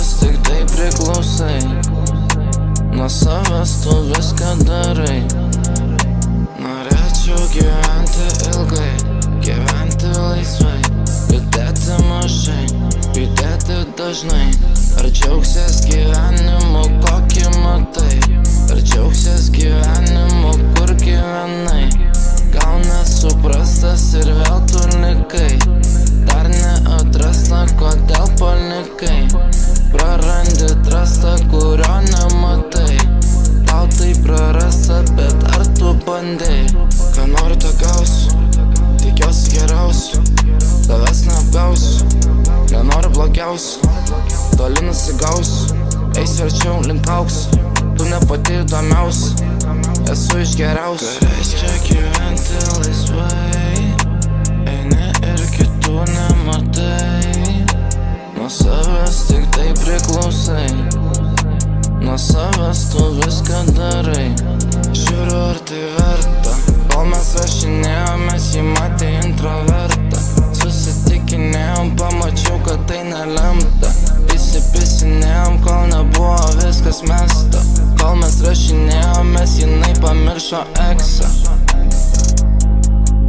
savęs tik tai priklausai, nuo savęs tu viską darai. Norėčiau gyventi ilgai, gyventi laisvai, judėti mažai, judėti dažnai. Ar džiaugsies gyvenimu, kokį matai? Ar džiaugsies gyvenimu, kur gyvenai? Gal nesuprastas ir vėl tu likai, dar neatrasta, kodėl palikai. Prarandi trastą, kurio nematai. Tau tai prarasta, bet ar tu bandai? Ką noriu, tą gausiu, tikiuosi geriausiu, tavęs neapgausiu, nenoriu blogiausiu, toli nusigausiu, eisiu arčiau link aukso. Tu ne pati įdomiausia, esu iš geriausių. Ką reiškia gyventi laisvai, eini ir kitų nematai. Nuo savęs tik tai priklausai, nuo savęs tu viską darai. Žiūriu, ar tai verta, kol mes rašinėjomės, jį matė introvertą. Susitikinėjom, pamačiau, kad tai nelemta. Įsipisinėjom, kol nebuvo viskas mesta. Kol mes rašinėjomės, jinai pamiršo eksą.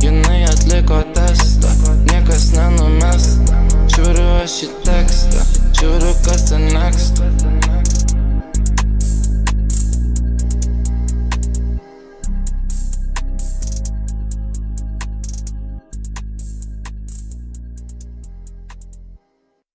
Jinai atliko testą, niekas nenumesta. Žiūriu aš į tekstą, žiūriu kas ten next.